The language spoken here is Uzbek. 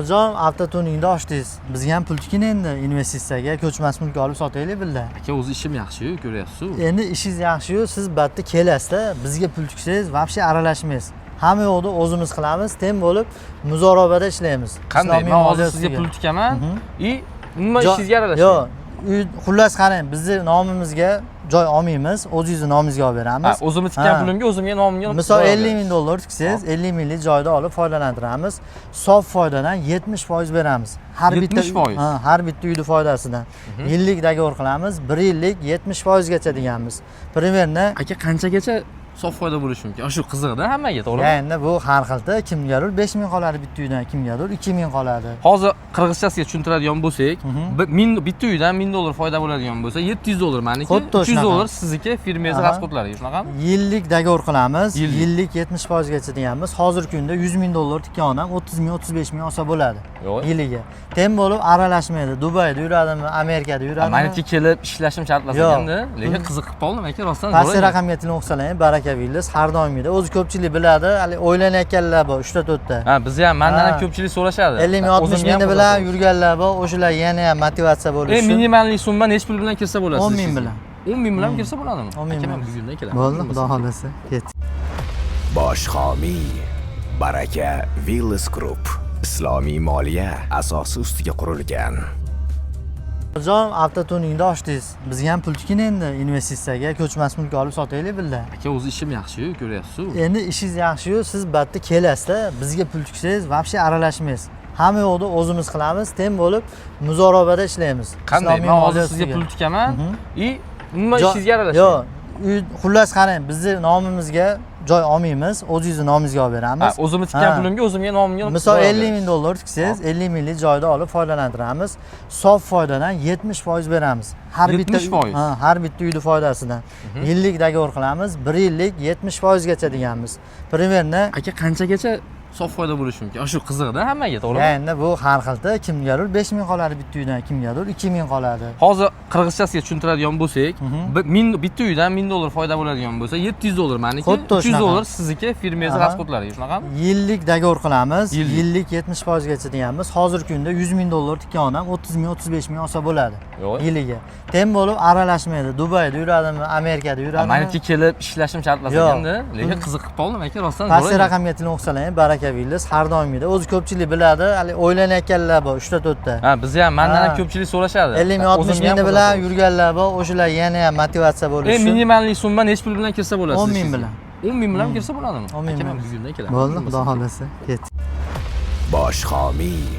Hocam avtotuningni ochdingiz. Bizga ham pul tikin endi investitsiyaga, ko'chmas mulk olib sotaylik birga. Aka o'zi ishim yaxshi-yu, ko'ryapsiz-ku. Endi ishingiz yaxshi-yu, siz batda kelasiz-da, bizga pul tiksangiz, vobshe aralashmaysiz. Hamma yo'qni o'zimiz qilamiz, teng bo'lib muzorobada ishlaymiz. Qanday? Men hozir sizga pul tikaman, nima ishingizga aralashmayman. Yo'q, xullas qarang, bizni nomimizga joy olmaymiz, o'zingizni nomingizga olib beramiz. O'zimni tikkan pulimga o'zimga nomimga. Misol 50 ming dollar tiksangiz, 50 minglik joyda olib foydalantiramiz. Sof foydadan 70% beramiz. Har bitta uyning foydasidan. Yillik dogovor qilamiz, 1 yillik 70% gacha deganmiz. Primerni aka qanchagacha sof foyda bo'lishi mumkin? Shu qiziqda hammaga, to'g'rimi? Endi bu har xilda, kimgadir 5 ming qoladi bitta uydan, kimgadir 2 ming qoladi. Hozir qirg'izchasiga tushuntiradigan bo'lsak, bitta uydan 1000 dollar foyda bo'ladigan bo'lsa, 700 dollar meniki, 300 dollar sizniki, firmangiz rasxodlariga, shunaqami? Yillik dogovor qilamiz, yillik 70% gacha deganmiz. Hozirgi kunda 100 ming dollar tikkan odam 30 ming, 35 ming olsa bo'ladi yiliga. Teng bo'lib aralashmaydi. Dubayda yuradimi, Amerikada yuradimi? Meniki kelib ishlashim shartlasaganda, lekin qiziqib qoldim aka, rostdan zo'r. Pastki raqamga telefon qilsalaring, barakabillah, har doimgidek. O'zi ko'pchilik biladi, hali o'ylanayotganlar bor, 3 ta. Bizni ham mendan ham ko'pchilik so'rashadi. 50 ming, 60 ming bilan yurganlar bor, o'shalar yana ham motivatsiya bo'lishi uchun. Minimalniy summa nech pul bilan kirsa bo'ladi? 10 ming bilan. 10 ming bilan kirsa bo'ladimi? Aka, men bugundan kelaman. Bo'ldi, xudo xolasa. Ket. Bosh homiy Baraka Villas Group islomiy moliya asosi ustiga qurilgan. Hocam avtotuningni ochdingiz. Bizga ham pul tikin endi investitsiyaga, ko'chmas mulk olib sotaylik birga. Aka o'zi ishim yaxshi-yu, ko'ryapsiz-ku. Endi ishingiz yaxshi-yu, siz batda kelasiz-da, bizga pul tiksangiz, vobshe aralashmaysiz. Hamma yo'qni o'zimiz qilamiz, teng bo'lib muzorobada ishlaymiz. Qanday? Men hozir sizga pul tikaman, nima ishingizga aralashmayman. Yo'q, xullas qarang, bizni nomimizga joy olmaymiz, o'zingizni nomingizga olib beramiz. O'zimni tikkan pulimga o'zimga nomimga. Misol 50 ming dollar tiksangiz, 50 minglik joyda olib foydalantiramiz. Sof foydadan 70% beramiz. Har bitta uyning foydasidan. Yillik dogovor qilamiz, 1 yillik 70% gacha deganmiz. Primerni aka qanchagacha sof foyda bo'lishi mumkin? Shu qiziqda hammaga, to'g'rimi? Endi bu har xilda, kimgadir 5 ming qoladi bitta uydan, kimgadir 2 ming qoladi. Hozir qirg'izchasiga tushuntiradigan bo'lsak, bitta uydan 1000 dollar foyda bo'ladigan bo'lsa, 700 dollar meniki, 300 dollar sizniki, firmangiz rasxodlariga, shunaqami? Yillik dogovor qilamiz, yillik 70% gacha deganmiz. Hozirgi kunda 100 ming dollar tikkan odam 30 ming, 35 ming olsa bo'ladi yiliga. Teng bo'lib aralashmaydi. Dubayda yuradimi, Amerikada yuradimi? Meniki kelib ishlashim shartlasaganda, lekin qiziqib qoldim aka, rostdan zo'r. Pastki raqamga telefon qilsalaring, barakabillah, har doimgidek. O'zi ko'pchilik biladi, hali o'ylanayotganlar bor, 3 ta. Bizni ham mendan ham ko'pchilik so'rashadi. 50 ming, 60 ming bilan yurganlar bor, o'shalar yana ham motivatsiya bo'lishi uchun. Minimalniy summa nech pul bilan kirsa bo'ladi? 10 ming bilan. 10 ming bilan kirsa bo'ladimi? Aka, men bugundan kelaman. Bo'ldi, xudo xolasa. Ket. Bosh homiy